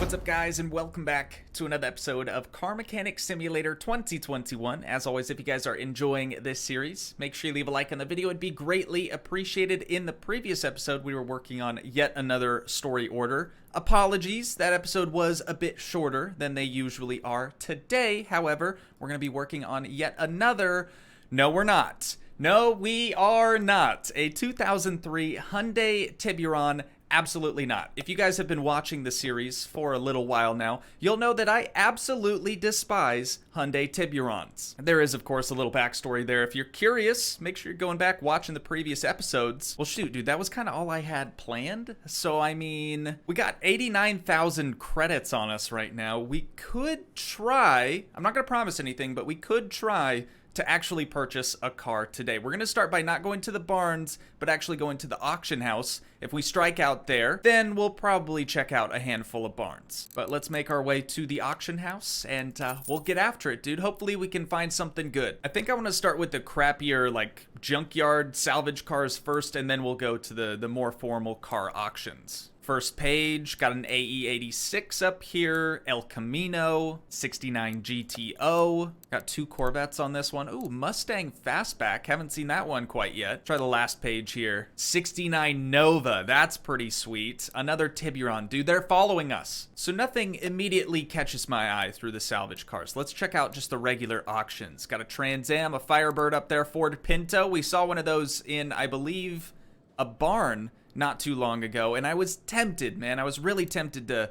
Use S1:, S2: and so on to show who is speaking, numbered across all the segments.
S1: What's up, guys, and welcome back to another episode of Car Mechanic Simulator 2021. As always, if you guys are enjoying this series, make sure you leave a like on the video. It'd be greatly appreciated. In the previous episode, we were working on yet another story order. Apologies, that episode was a bit shorter than they usually are. Today, however, we're going to be working on yet another... No, we're not. No, we are not. A 2003 Hyundai Tiburon. Absolutely not. If you guys have been watching the series for a little while now, you'll know that I absolutely despise Hyundai Tiburons. There is, of course, a little backstory there. If you're curious, make sure you're going back watching the previous episodes. Well, shoot, dude, that was kind of all I had planned. So, I mean, we got 89,000 credits on us right now. We could try, I'm not going to promise anything, but we could try to actually purchase a car today. We're going to start by not going to the barns, but actually going to the auction house. If we strike out there, then we'll probably check out a handful of barns. But let's make our way to the auction house, and we'll get after it, dude. Hopefully we can find something good. I think I want to start with the crappier, like, junkyard salvage cars first, and then we'll go to the more formal car auctions. First page, got an AE86 up here, El Camino, 69 GTO. Got two Corvettes on this one. Ooh, Mustang Fastback. Haven't seen that one quite yet. Try the last page here. 69 Nova. That's pretty sweet. Another Tiburon. Dude, they're following us. So nothing immediately catches my eye through the salvage cars. Let's check out just the regular auctions. Got a Trans Am, a Firebird up there, Ford Pinto. We saw one of those in, I believe, a barn not too long ago, and I was tempted, man. I was really tempted to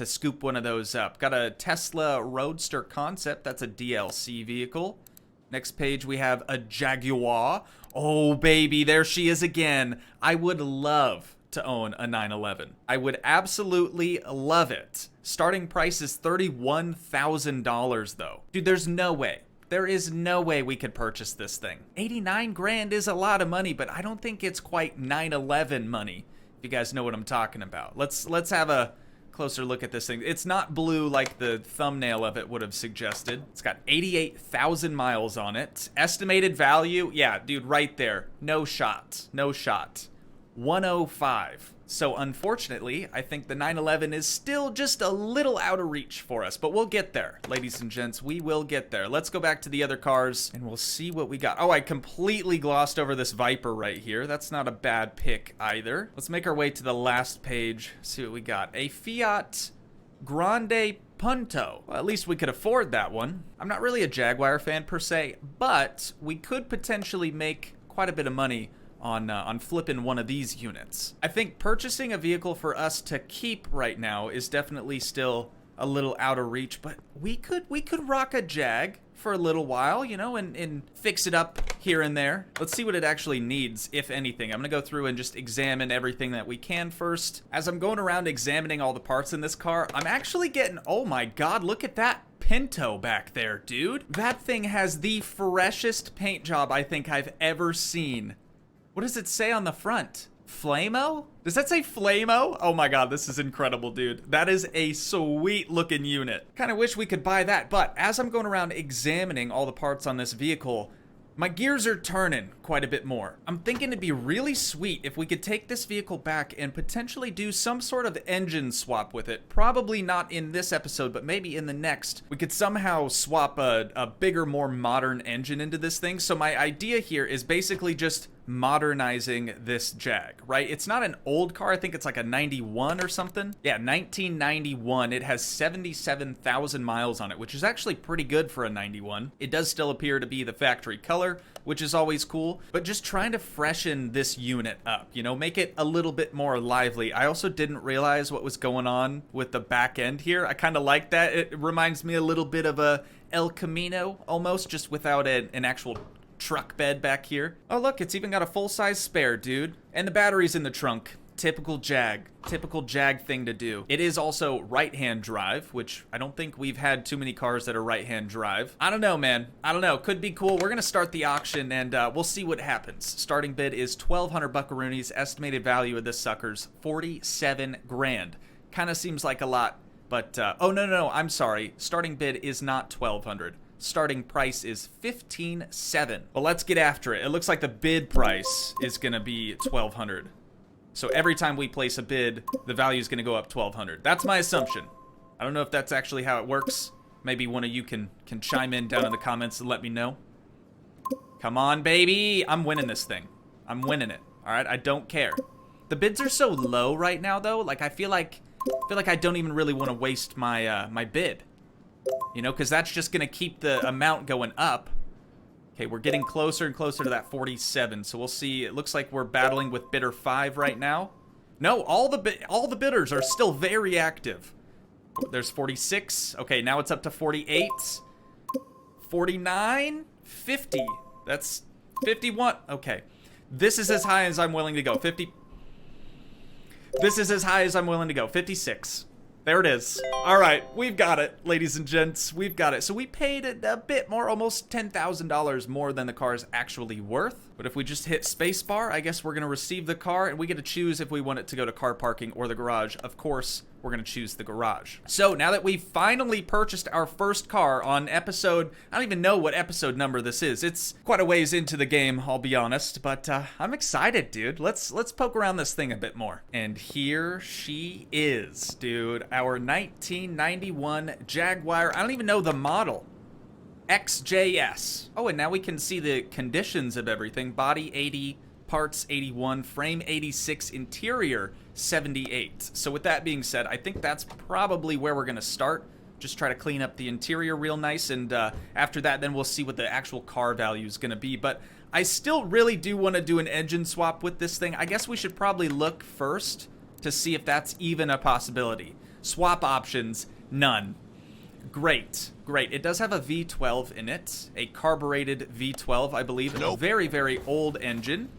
S1: scoop one of those up. Got a Tesla Roadster Concept. That's a DLC vehicle. Next page, we have a Jaguar. Oh, baby, there she is again. I would love to own a 911. I would absolutely love it. Starting price is $31,000, though. Dude, there's no way. There is no way we could purchase this thing. 89 grand is a lot of money, but I don't think it's quite 911 money, if you guys know what I'm talking about. Let's have a closer look at this thing. It's not blue like the thumbnail of it would have suggested. It's got 88,000 miles on it. Estimated value, yeah, dude, right there. No shot. No shot. 105. So unfortunately, I think the 911 is still just a little out of reach for us, but we'll get there, ladies and gents. We will get there. Let's go back to the other cars and we'll see what we got. Oh, I completely glossed over this Viper right here. That's not a bad pick either. Let's make our way to the last page, see what we got. A Fiat Grande Punto. Well, at least we could afford that one. I'm not really a Jaguar fan per se, but we could potentially make quite a bit of money on flipping one of these units. I think purchasing a vehicle for us to keep right now is definitely still a little out of reach, but we could rock a Jag for a little while, you know, and fix it up here and there. Let's see what it actually needs, if anything. I'm gonna go through and just examine everything that we can first. As I'm going around examining all the parts in this car, I'm actually getting, oh my god, look at that Pinto back there, dude. That thing has the freshest paint job I think I've ever seen. What does it say on the front? Flamo? Does that say Flamo? Oh my god, this is incredible, dude. That is a sweet looking unit. Kind of wish we could buy that, but as I'm going around examining all the parts on this vehicle, my gears are turning quite a bit more. I'm thinking it'd be really sweet if we could take this vehicle back and potentially do some sort of engine swap with it. Probably not in this episode, but maybe in the next. We could somehow swap a bigger, more modern engine into this thing. So my idea here is basically just modernizing this Jag, right? It's not an old car. I think it's like a 91 or something. Yeah, 1991. It has 77,000 miles on it, which is actually pretty good for a 91. It does still appear to be the factory color, which is always cool, but just trying to freshen this unit up, you know, make it a little bit more lively. I also didn't realize what was going on with the back end here. I kind of like that. It reminds me a little bit of a El Camino almost, just without an actual truck bed back here. Oh look, it's even got a full-size spare, dude. And the battery's in the trunk. Typical Jag thing to do. It is also right-hand drive, which I don't think we've had too many cars that are right-hand drive. I don't know, man. I don't know. Could be cool. We're gonna start the auction and we'll see what happens. Starting bid is 1,200 buckaroonies. Estimated value of this sucker's 47 grand. Kind of seems like a lot, but oh no, I'm sorry. Starting bid is not 1,200. Starting price is $15,700. Well, let's get after it. It looks like the bid price is gonna be $1,200. So every time we place a bid, the value is gonna go up $1,200. That's my assumption. I don't know if that's actually how it works. Maybe one of you can chime in down in the comments and let me know. Come on, baby. I'm winning this thing. I'm winning it. All right, I don't care. The bids are so low right now, though. Like, I feel like I don't even really want to waste my my bid. You know, because that's just going to keep the amount going up. Okay, we're getting closer and closer to that 47. So we'll see. It looks like we're battling with bidder 5 right now. No, all the bidders are still very active. There's 46. Okay, now it's up to 48. 49. 50. That's 51. Okay. This is as high as I'm willing to go. 50. This is as high as I'm willing to go. 56. There it is. All right, we've got it, ladies and gents. We've got it. So we paid a bit more, almost $10,000 more than the car is actually worth. But if we just hit spacebar, I guess we're going to receive the car, and we get to choose if we want it to go to car parking or the garage. Of course, we're going to choose the garage. So now that we've finally purchased our first car on episode, I don't even know what episode number this is. It's quite a ways into the game, I'll be honest, but I'm excited, dude. Let's poke around this thing a bit more. And here she is, dude. Our 1991 Jaguar. I don't even know the model. XJS. Oh, and now we can see the conditions of everything. Body 80, parts 81, frame 86, interior 78. So with that being said, I think that's probably where we're going to start. Just try to clean up the interior real nice, and after that, then we'll see what the actual car value is going to be. But I still really do want to do an engine swap with this thing. I guess we should probably look first to see if that's even a possibility. Swap options, none. Great, great. It does have a V12 in it, a carbureted V12, I believe. Nope. A very, very old engine.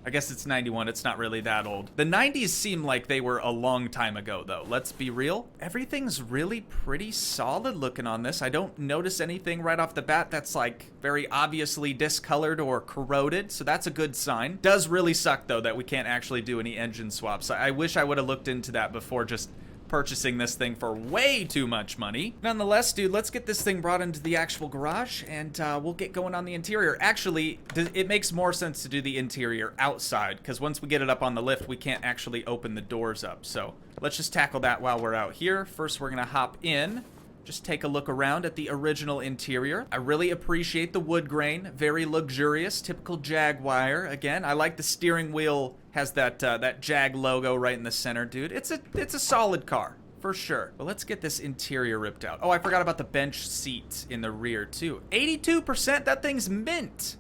S1: I guess it's 91. It's not really that old. The 90s seem like they were a long time ago, though. Let's be real. Everything's really pretty solid looking on this. I don't notice anything right off the bat that's like very obviously discolored or corroded, so that's a good sign. Does really suck, though, that we can't actually do any engine swaps. I wish I would have looked into that before just purchasing this thing for way too much money. Nonetheless, dude, let's get this thing brought into the actual garage, and we'll get going on the interior. Actually, it makes more sense to do the interior outside, because once we get it up on the lift, we can't actually open the doors up. So let's just tackle that while we're out here. First, we're gonna hop in, just take a look around at the original interior. I really appreciate the wood grain, very luxurious, typical Jaguar. Again, I like the steering wheel has that that Jag logo right in the center, dude. It's a solid car for sure. But let's get this interior ripped out. Oh, I forgot about the bench seat in the rear too. 82%. That thing's mint.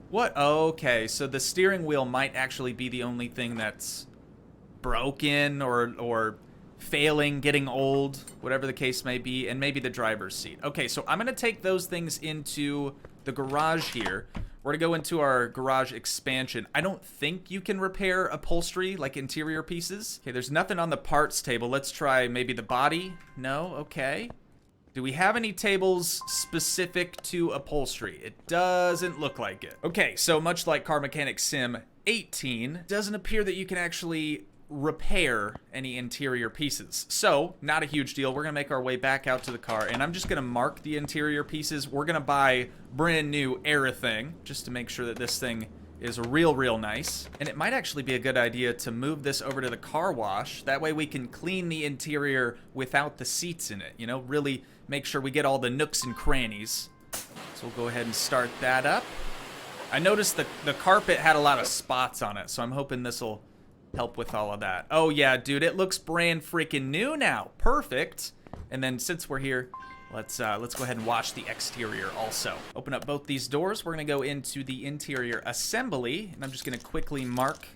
S1: What? Okay, so the steering wheel might actually be the only thing that's broken or failing, getting old, whatever the case may be, and maybe the driver's seat. Okay, so I'm gonna take those things into the garage here. We're gonna go into our garage expansion. I don't think you can repair upholstery, like interior pieces. Okay, there's nothing on the parts table. Let's try maybe the body. No, okay. Do we have any tables specific to upholstery? It doesn't look like it. Okay, so much like Car Mechanic Sim 18, doesn't appear that you can actually repair any interior pieces. So, not a huge deal. We're gonna make our way back out to the car, and I'm just gonna mark the interior pieces. We're gonna buy brand new everything, just to make sure that this thing is real nice. And it might actually be a good idea to move this over to the car wash. That way we can clean the interior without the seats in it, you know, really make sure we get all the nooks and crannies. So we'll go ahead and start that up. I noticed the carpet had a lot of spots on it, so I'm hoping this will help with all of that. Oh yeah, dude, it looks brand freaking new now. Perfect. And then since we're here, let's go ahead and wash the exterior also. Open up both these doors. We're gonna go into the interior assembly, and I'm just gonna quickly mark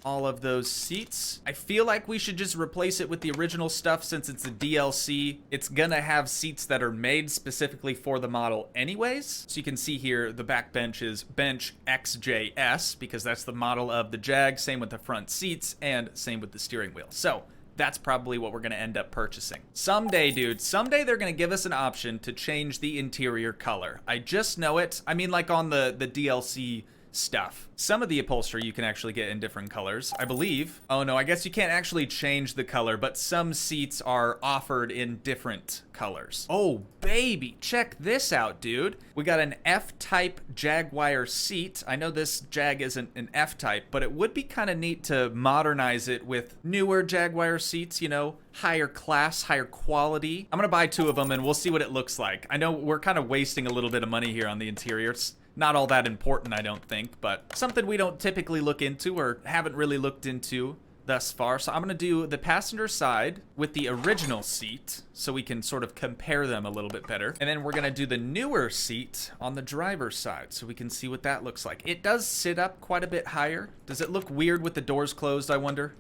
S1: all of those seats. I feel like we should just replace it with the original stuff since it's a DLC. It's gonna have seats that are made specifically for the model anyways. So you can see here, the back bench is bench XJS because that's the model of the Jag, same with the front seats and same with the steering wheel. So that's probably what we're gonna end up purchasing. Someday, dude, someday they're gonna give us an option to change the interior color. I just know it. I mean, like on the DLC stuff. Some of the upholstery you can actually get in different colors, I believe. Oh no, I guess you can't actually change the color, but some seats are offered in different colors. Oh baby, check this out, dude. We got an F-type Jaguar seat. I know this Jag isn't an F-type, but it would be kind of neat to modernize it with newer Jaguar seats, you know, higher class, higher quality. I'm gonna buy 2 of them and we'll see what it looks like. I know we're kind of wasting a little bit of money here on the interiors. Not all that important, I don't think, but something we don't typically look into or haven't really looked into thus far. So I'm gonna do the passenger side with the original seat so we can sort of compare them a little bit better. And then we're gonna do the newer seat on the driver's side so we can see what that looks like. It does sit up quite a bit higher. Does it look weird with the doors closed, I wonder?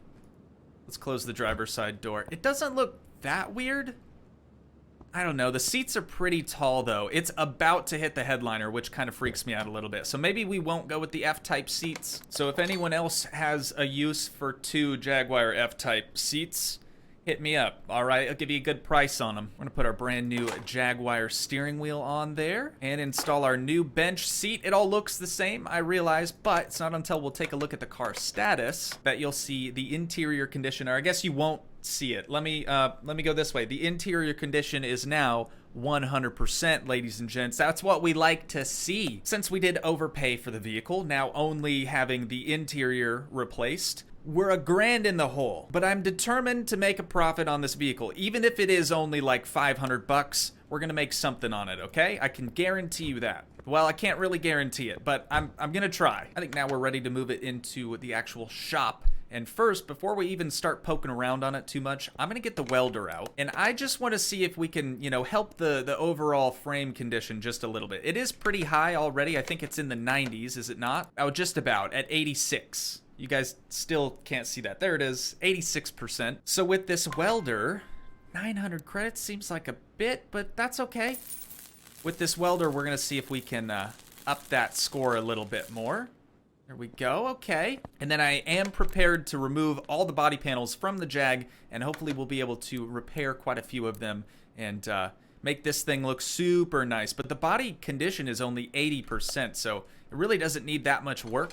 S1: Let's close the driver's side door. It doesn't look that weird. I don't know. The seats are pretty tall, though. It's about to hit the headliner, which kind of freaks me out a little bit. So maybe we won't go with the F-type seats. So if anyone else has a use for 2 Jaguar F-type seats, hit me up. All right, I'll give you a good price on them. We're gonna put our brand new Jaguar steering wheel on there and install our new bench seat. It all looks the same, I realize, but it's not until we'll take a look at the car status that you'll see the interior condition, or I guess you won't see it. Let me go this way. The interior condition is now 100%, ladies and gents. That's what we like to see. Since we did overpay for the vehicle, now only having the interior replaced, we're $1,000 in the hole, but I'm determined to make a profit on this vehicle. Even if it is only like 500 bucks, we're gonna make something on it, okay? I can guarantee you that. Well, I can't really guarantee it, but I'm gonna try. I think now we're ready to move it into the actual shop. And first, before we even start poking around on it too much, I'm gonna get the welder out. And I just wanna see if we can, you know, help the overall frame condition just a little bit. It is pretty high already. I think it's in the 90s, is it not? Oh, just about, at 86. You guys still can't see that. There it is, 86%. So with this welder, 900 credits seems like a bit, but that's okay. With this welder, we're gonna see if we can up that score a little bit more. There we go, okay. And then I am prepared to remove all the body panels from the Jag, and hopefully we'll be able to repair quite a few of them and make this thing look super nice. But the body condition is only 80%, so it really doesn't need that much work.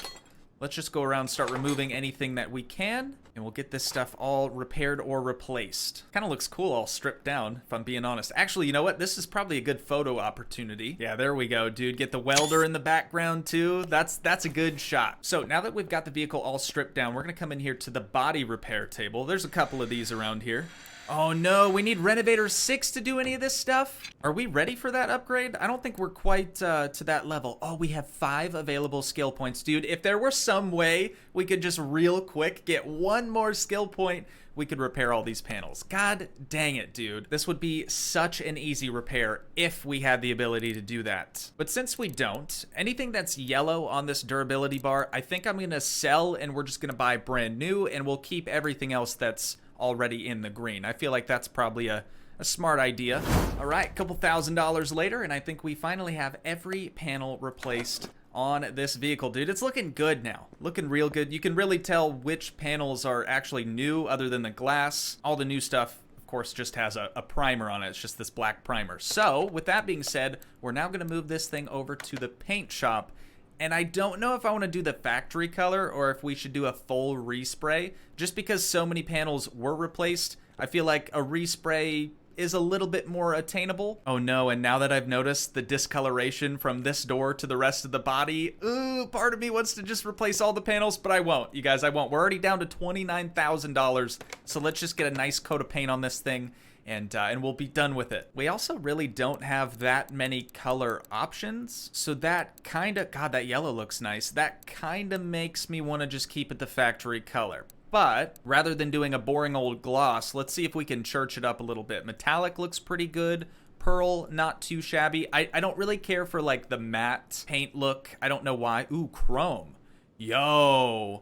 S1: Let's just go around and start removing anything that we can, and we'll get this stuff all repaired or replaced. Kind of looks cool all stripped down, if I'm being honest. Actually, you know what? This is probably a good photo opportunity. Yeah, there we go, dude. Get the welder in the background, too. That's a good shot. So now that we've got the vehicle all stripped down, we're going to come in here to the body repair table. There's a couple of these around here. Oh no, we need Renovator 6 to do any of this stuff? Are we ready for that upgrade? I don't think we're quite to that level. Oh, we have 5 available skill points. Dude, if there were some way we could just real quick get 1 more skill point, we could repair all these panels. God dang it, dude. This would be such an easy repair if we had the ability to do that. But since we don't, anything that's yellow on this durability bar, I think I'm gonna sell and we're just gonna buy brand new, and we'll keep everything else that's already in the green. I feel like that's probably a smart idea. All right, a couple $1,000s later, and I think we finally have every panel replaced on this vehicle, dude. It's looking good now. Looking real good. You can really tell which panels are actually new other than the glass. All the new stuff, of course, just has a primer on it. It's just this black primer. So, with that being said, we're now gonna move this thing over to the paint shop. And I don't know if I want to do the factory color or if we should do a full respray. Just because so many panels were replaced, I feel like a respray is a little bit more attainable. Oh no, and now that I've noticed the discoloration from this door to the rest of the body, ooh, part of me wants to just replace all the panels, but I won't. You guys, I won't. We're already down to $29,000, so let's just get a nice coat of paint on this thing, and we'll be done with it. We also really don't have that many color options, so that kinda, God, that yellow looks nice. That kinda makes me wanna just keep it the factory color. But rather than doing a boring old gloss, let's see if we can church it up a little bit. Metallic looks pretty good. Pearl, not too shabby. I don't really care for like the matte paint look. I don't know why. Ooh, chrome. Yo,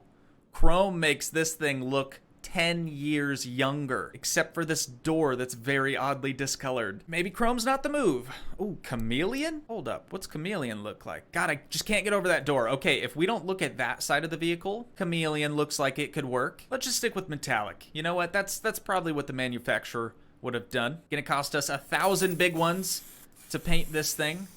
S1: chrome makes this thing look 10 years younger, except for this door that's very oddly discolored. Maybe chrome's not the move. Ooh, Chameleon? Hold up, what's Chameleon look like? God, I just can't get over that door. Okay, if we don't look at that side of the vehicle, Chameleon looks like it could work. Let's just stick with metallic. You know what, that's probably what the manufacturer would have done. Gonna cost us 1,000 big ones to paint this thing.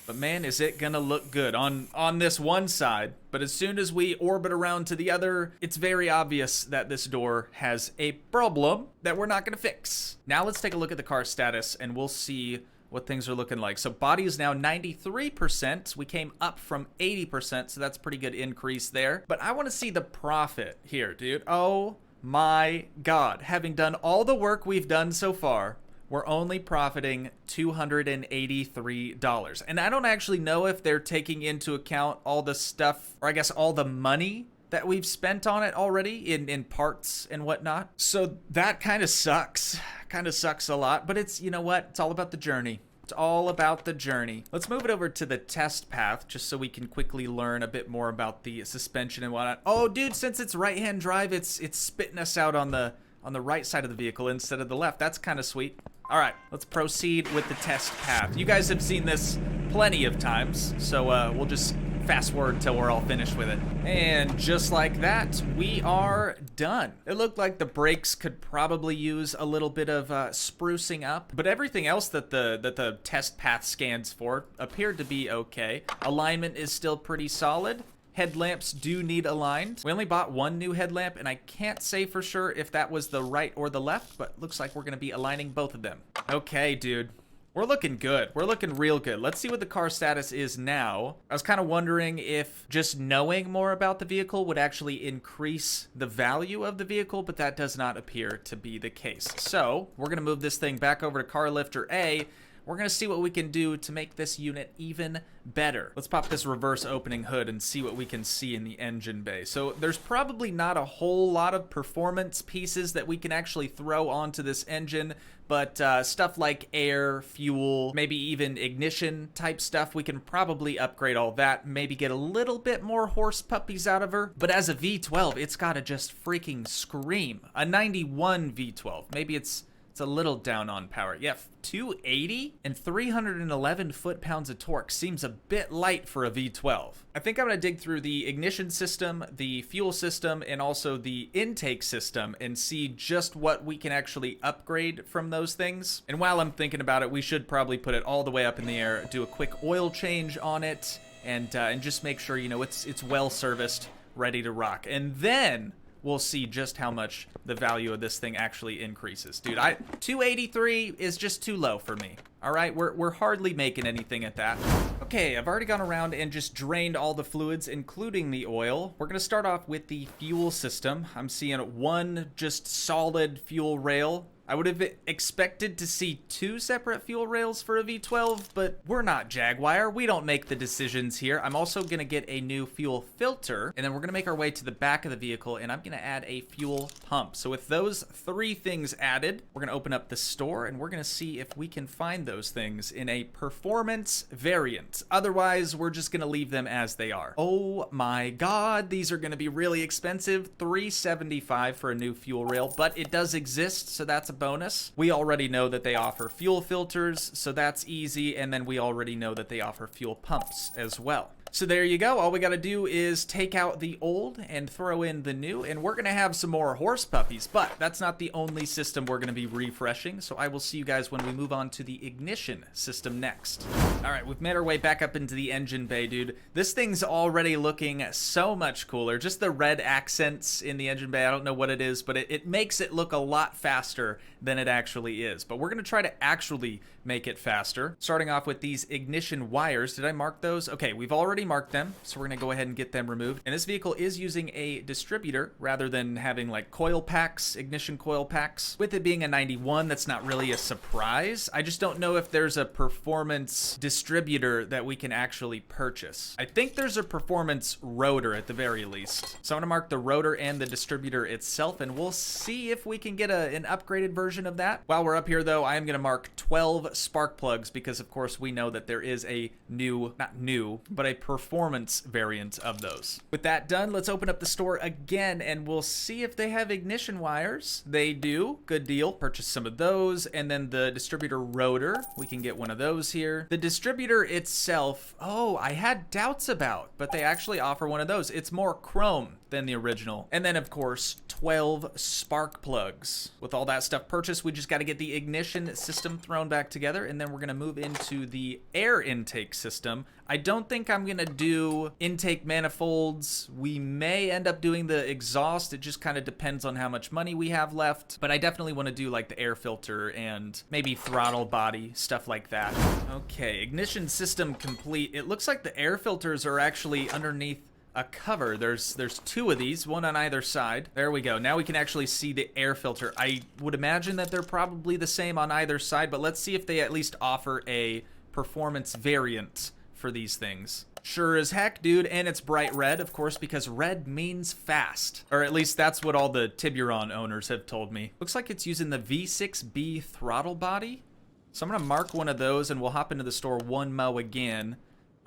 S1: But man, is it gonna look good on this one side. But as soon as we orbit around to the other, it's very obvious that this door has a problem that we're not gonna fix. Now let's take a look at the car status and we'll see what things are looking like. So body is now 93%. We came up from 80%, so that's a pretty good increase there. But I want to see the profit here, dude. Oh my God. Having done all the work we've done so far, we're only profiting $283. And I don't actually know if they're taking into account all the stuff, or I guess all the money that we've spent on it already in parts and whatnot. So that kind of sucks. Kind of sucks a lot, but it's, you know what? It's all about the journey. It's all about the journey. Let's move it over to the test path just so we can quickly learn a bit more about the suspension and whatnot. Oh, dude, since it's right-hand drive, it's spitting us out on the right side of the vehicle instead of the left. That's kind of sweet. All right, let's proceed with the test path. You guys have seen this plenty of times, so we'll just fast forward till we're all finished with it. And just like that, we are done. It looked like the brakes could probably use a little bit of sprucing up, but everything else that the test path scans for appeared to be okay. Alignment is still pretty solid. Headlamps do need aligned. We only bought one new headlamp, and I can't say for sure if that was the right or the left, but looks like we're gonna be aligning both of them. Okay, dude. We're looking good. We're looking real good. Let's see what the car status is now. I was kind of wondering if just knowing more about the vehicle would actually increase the value of the vehicle, but that does not appear to be the case. So we're going to move this thing back over to car lifter A. We're going to see what we can do to make this unit even better. Let's pop this reverse opening hood and see what we can see in the engine bay. So there's probably not a whole lot of performance pieces that we can actually throw onto this engine, but stuff like air, fuel, maybe even ignition type stuff, we can probably upgrade all that, maybe get a little bit more horse puppies out of her. But as a V12, it's gotta just freaking scream. A 91 V12, maybe it's a little down on power. Yeah, 280 and 311 foot-pounds of torque seems a bit light for a V12. I think I'm gonna dig through the ignition system, the fuel system, and also the intake system and see just what we can actually upgrade from those things. And while I'm thinking about it, we should probably put it all the way up in the air, do a quick oil change on it, and just make sure, you know, it's well serviced, ready to rock. And then we'll see just how much the value of this thing actually increases. Dude, 283 is just too low for me. All right, we're hardly making anything at that. Okay, I've already gone around and just drained all the fluids, including the oil. We're gonna start off with the fuel system. I'm seeing one just solid fuel rail. I would have expected to see two separate fuel rails for a V12, but we're not Jaguar. We don't make the decisions here. I'm also gonna get a new fuel filter, and then we're gonna make our way to the back of the vehicle, and I'm gonna add a fuel pump. So with those three things added, we're gonna open up the store, and we're gonna see if we can find those things in a performance variant. Otherwise, we're just gonna leave them as they are. Oh my God, these are gonna be really expensive. $375 for a new fuel rail, but it does exist, so that's a bonus. We already know that they offer fuel filters, so that's easy, and then we already know that they offer fuel pumps as well. So there you go. All we got to do is take out the old and throw in the new, and we're going to have some more horse puppies, but that's not the only system we're going to be refreshing, so I will see you guys when we move on to the ignition system next. All right, we've made our way back up into the engine bay, dude. This thing's already looking so much cooler. Just the red accents in the engine bay, I don't know what it is, but it makes it look a lot faster than it actually is. But we're going to try to actually make it faster. Starting off with these ignition wires. Did I mark those? Okay, we've already marked them, so we're going to go ahead and get them removed. And this vehicle is using a distributor rather than having like coil packs, ignition coil packs. With it being a 91, that's not really a surprise. I just don't know if there's a performance distributor that we can actually purchase. I think there's a performance rotor at the very least. So I'm going to mark the rotor and the distributor itself, and we'll see if we can get an upgraded version of that. While we're up here though, I am going to mark 12 spark plugs because of course we know that there is a new, not new, but a performance variant of those. With that done, let's open up the store again and we'll see if they have ignition wires. They do. Good deal. Purchase some of those, and then the distributor rotor, we can get one of those here. The distributor itself, oh, I had doubts about, but they actually offer one of those. It's more chrome than the original. And then of course, 12 spark plugs. With all that stuff purchased, we just got to get the ignition system thrown back together, and then we're gonna move into the air intake system. I don't think I'm gonna do intake manifolds. We may end up doing the exhaust. It just kind of depends on how much money we have left, but I definitely want to do like the air filter and maybe throttle body, stuff like that. Okay, ignition system complete. It looks like the air filters are actually underneath a cover. There's two of these, one on either side. There we go. Now we can actually see the air filter. I would imagine that they're probably the same on either side, but let's see if they at least offer a performance variant for these things. Sure as heck, dude, and it's bright red, of course, because red means fast. Or at least that's what all the Tiburon owners have told me. Looks like it's using the V6B throttle body. So I'm gonna mark one of those and we'll hop into the store one mo again.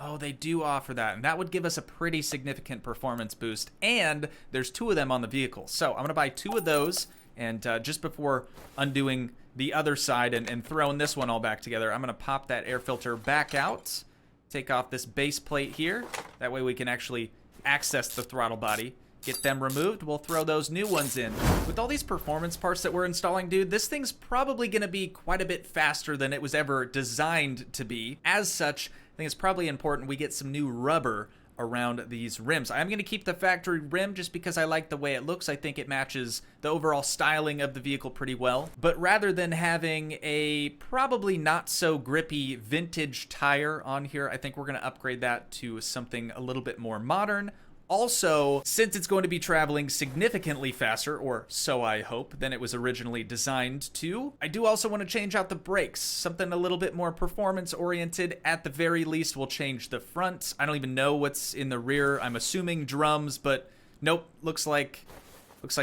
S1: Oh, they do offer that, and that would give us a pretty significant performance boost, and there's two of them on the vehicle. So I'm gonna buy two of those, and just before undoing the other side and throwing this one all back together, I'm gonna pop that air filter back out, take off this base plate here. That way we can actually access the throttle body. Get them removed, we'll throw those new ones in. With all these performance parts that we're installing, dude, this thing's probably gonna be quite a bit faster than it was ever designed to be. As such, I think it's probably important we get some new rubber around these rims. I'm gonna keep the factory rim just because I like the way it looks. I think it matches the overall styling of the vehicle pretty well. But rather than having a probably not so grippy vintage tire on here, I think we're gonna upgrade that to something a little bit more modern. Also, since it's going to be traveling significantly faster, or so I hope, than it was originally designed to, I do also want to change out the brakes. Something a little bit more performance-oriented. At the very least, we'll change the front. I don't even know what's in the rear. I'm assuming drums, but nope, looks like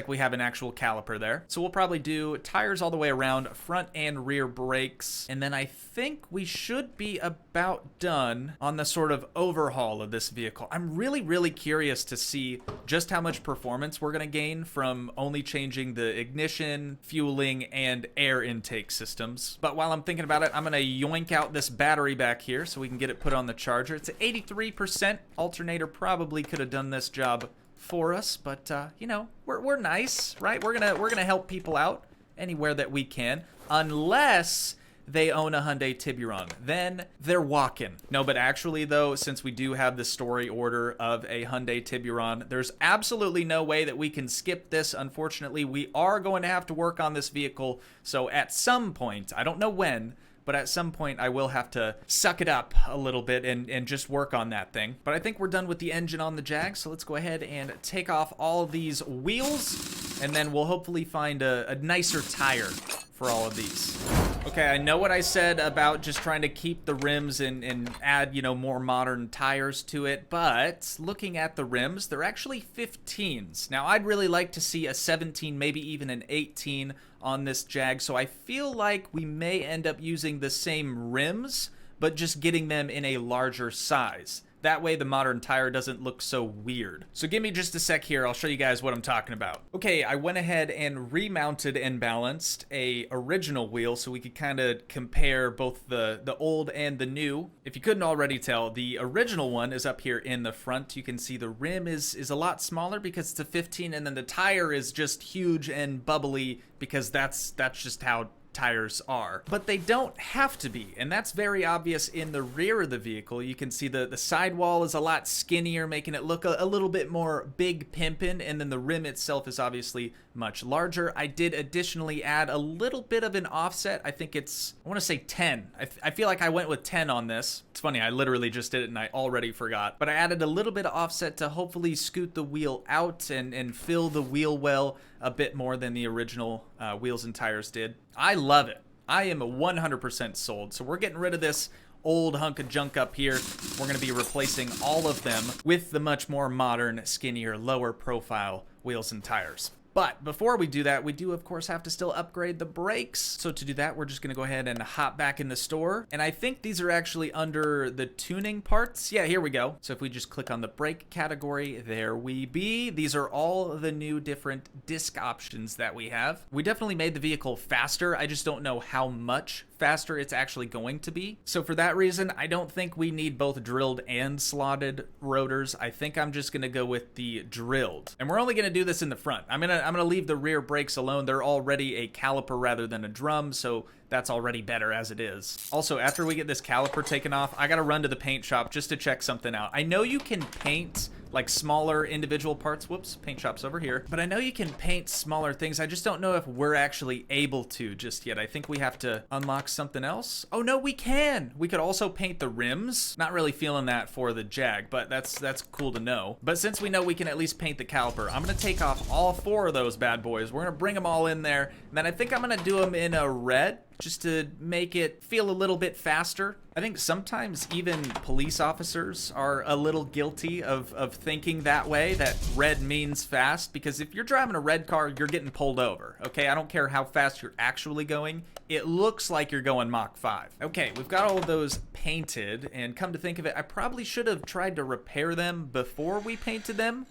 S1: we have an actual caliper there. So we'll probably do tires all the way around, front and rear brakes. And then I think we should be about done on the sort of overhaul of this vehicle. I'm really, really curious to see just how much performance we're gonna gain from only changing the ignition, fueling, and air intake systems. But while I'm thinking about it, I'm gonna yoink out this battery back here so we can get it put on the charger. It's at 83%. Alternator probably could have done this job for us, but you know, we're nice, right? We're gonna help people out anywhere that we can, unless they own a Hyundai Tiburon. Then they're walking. No, but actually though, since we do have the story order of a Hyundai Tiburon, there's absolutely no way that we can skip this. Unfortunately, we are going to have to work on this vehicle. So at some point, I don't know when, but at some point I will have to suck it up a little bit and just work on that thing. But I think we're done with the engine on the Jag, so let's go ahead and take off all of these wheels, and then we'll hopefully find a nicer tire for all of these. Okay, I know what I said about just trying to keep the rims and add, you know, more modern tires to it, but looking at the rims, they're actually 15s. Now, I'd really like to see a 17, maybe even an 18 on this Jag, so I feel like we may end up using the same rims, but just getting them in a larger size. That way the modern tire doesn't look so weird. So give me just a sec here, I'll show you guys what I'm talking about. Okay, I went ahead and remounted and balanced a original wheel so we could kind of compare both the old and the new. If you couldn't already tell, the original one is up here in the front. You can see the rim is a lot smaller because it's a 15, and then the tire is just huge and bubbly because that's just how tires are. But they don't have to be, and that's very obvious in the rear of the vehicle. You can see the sidewall is a lot skinnier, making it look a little bit more big pimpin', and then the rim itself is obviously much larger. I did additionally add a little bit of an offset. I think it's, I want to say 10. I feel like I went with 10 on this. It's funny, I literally just did it and I already forgot. But I added a little bit of offset to hopefully scoot the wheel out and fill the wheel well a bit more than the original wheels and tires did. I love it. I am 100% sold. So we're getting rid of this old hunk of junk up here. We're going to be replacing all of them with the much more modern, skinnier, lower profile wheels and tires. But before we do that, we do of course have to still upgrade the brakes. So to do that, we're just gonna go ahead and hop back in the store. And I think these are actually under the tuning parts. Yeah, here we go. So if we just click on the brake category, there we be. These are all the new different disc options that we have. We definitely made the vehicle faster. I just don't know how much faster it's actually going to be. So for that reason, I don't think we need both drilled and slotted rotors. I think I'm just gonna go with the drilled. And we're only gonna do this in the front. I'm gonna leave the rear brakes alone. They're already a caliper rather than a drum, so that's already better as it is. Also, after we get this caliper taken off, I gotta run to the paint shop just to check something out. I know you can paint like smaller individual parts. Whoops, paint shop's over here. But I know you can paint smaller things. I just don't know if we're actually able to just yet. I think we have to unlock something else. Oh no, we can. We could also paint the rims. Not really feeling that for the Jag, but that's cool to know. But since we know we can at least paint the caliper, I'm gonna take off all 4 of those bad boys. We're gonna bring them all in there. And then I think I'm gonna do them in a red, just to make it feel a little bit faster. I think sometimes even police officers are a little guilty of thinking that way, that red means fast, because if you're driving a red car, you're getting pulled over, okay? I don't care how fast you're actually going. It looks like you're going Mach 5. Okay, we've got all of those painted, and come to think of it, I probably should have tried to repair them before we painted them.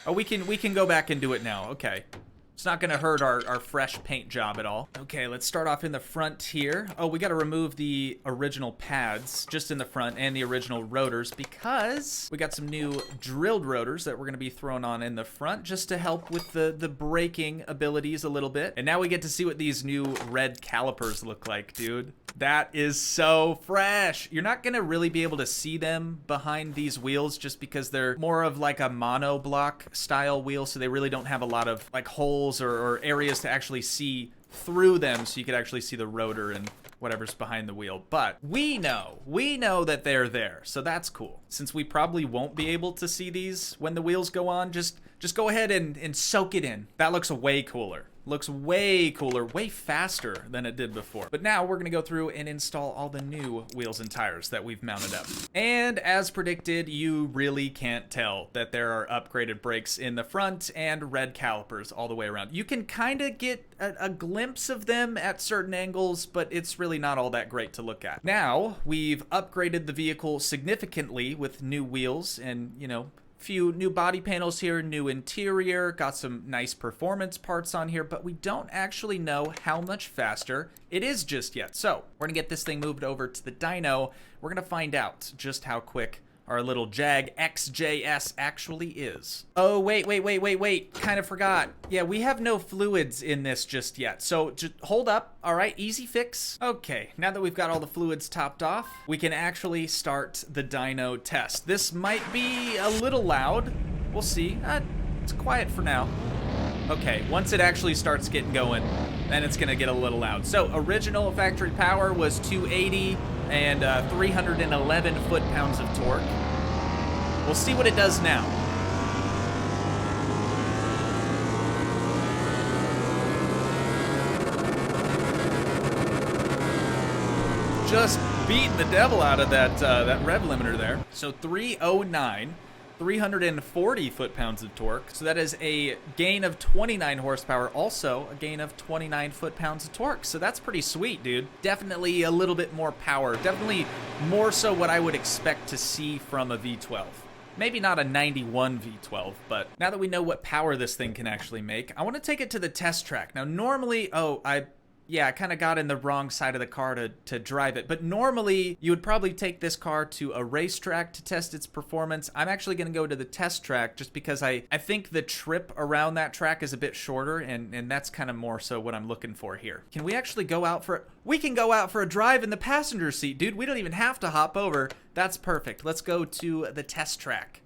S1: Oh, we can go back and do it now, okay. It's not gonna hurt our fresh paint job at all. Okay, let's start off in the front here. Oh, we gotta remove the original pads just in the front and the original rotors because we got some new drilled rotors that we're gonna be throwing on in the front just to help with the braking abilities a little bit. And now we get to see what these new red calipers look like, dude. That is so fresh. You're not gonna really be able to see them behind these wheels just because they're more of like a monoblock style wheel, so they really don't have a lot of like holes or areas to actually see through them, so you could actually see the rotor and whatever's behind the wheel. But we know that they're there, so that's cool. Since we probably won't be able to see these when the wheels go on, just go ahead and soak it in. That looks way cooler. Looks way cooler, way faster than it did before. But now we're gonna go through and install all the new wheels and tires that we've mounted up. And as predicted, you really can't tell that there are upgraded brakes in the front and red calipers all the way around. You can kind of get a glimpse of them at certain angles, but it's really not all that great to look at. Now, we've upgraded the vehicle significantly with new wheels and, you know, few new body panels here, new interior, got some nice performance parts on here, but we don't actually know how much faster it is just yet. So we're gonna get this thing moved over to the dyno. We're gonna find out just how quick our little Jag XJS actually is. Oh, wait. Kind of forgot. Yeah, we have no fluids in this just yet. So just hold up. All right, easy fix. Okay, now that we've got all the fluids topped off, we can actually start the dyno test. This might be a little loud. We'll see. It's quiet for now. Okay, once it actually starts getting going, then it's gonna get a little loud. So original factory power was 280 and 311 foot-pounds of torque. We'll see what it does now. Just beating the devil out of that rev limiter there. So 309. 340 foot-pounds of torque. So that is a gain of 29 horsepower, also a gain of 29 foot-pounds of torque. So that's pretty sweet, dude. Definitely a little bit more power. Definitely more so what I would expect to see from a V12. Maybe not a 91 V12, but now that we know what power this thing can actually make, I want to take it to the test track. Now, normally, I kind of got in the wrong side of the car to drive it. But normally, you would probably take this car to a racetrack to test its performance. I'm actually going to go to the test track just because I think the trip around that track is a bit shorter, and that's kind of more so what I'm looking for here. Can we actually go out for... We can go out for a drive in the passenger seat, dude. We don't even have to hop over. That's perfect. Let's go to the test track.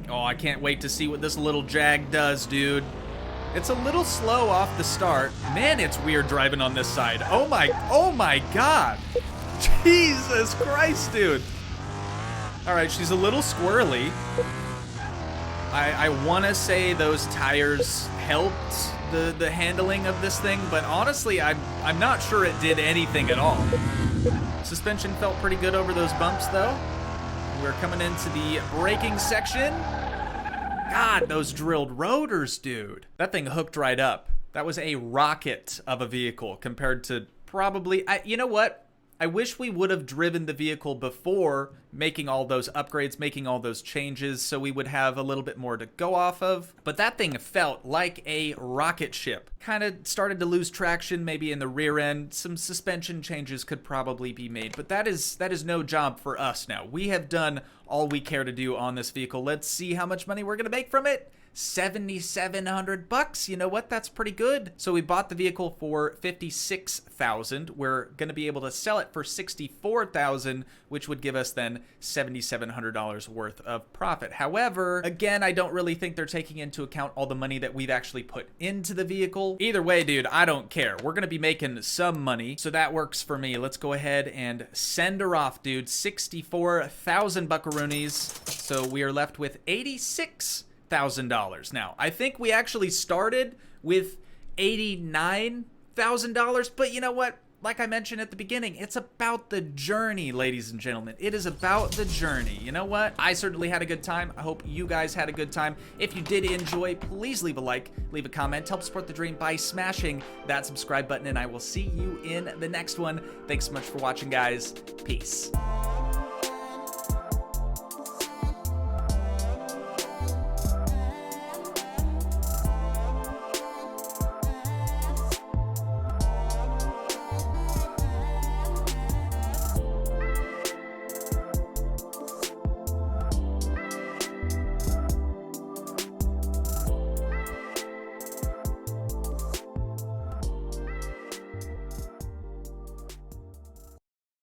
S1: Oh, I can't wait to see what this little Jag does, dude. It's a little slow off the start. Man, it's weird driving on this side. Oh my God. Jesus Christ, dude. All right, she's a little squirrely. I want to say those tires helped the handling of this thing, but honestly, I'm not sure it did anything at all. Suspension felt pretty good over those bumps, though. We're coming into the braking section. God, those drilled rotors, dude. That thing hooked right up. That was a rocket of a vehicle compared to probably, you know what? I wish we would have driven the vehicle before making all those upgrades, making all those changes, so we would have a little bit more to go off of. But that thing felt like a rocket ship. Kind of started to lose traction maybe in the rear end. Some suspension changes could probably be made, but that is no job for us now. We have done all we care to do on this vehicle. Let's see how much money we're going to make from it. $7,700. You know what? That's pretty good. So we bought the vehicle for $56,000. We're going to be able to sell it for $64,000, which would give us then $7,700 worth of profit. However, again, I don't really think they're taking into account all the money that we've actually put into the vehicle. Either way, dude, I don't care. We're going to be making some money, so that works for me. Let's go ahead and send her off, dude. 64,000 buckaroonies. So we are left with $86,000. Now, I think we actually started with $89,000, but you know what? Like I mentioned at the beginning, it's about the journey, ladies and gentlemen. It is about the journey. You know what? I certainly had a good time. I hope you guys had a good time. If you did enjoy, please leave a like, leave a comment, help support the dream by smashing that subscribe button, and I will see you in the next one. Thanks so much for watching, guys. Peace.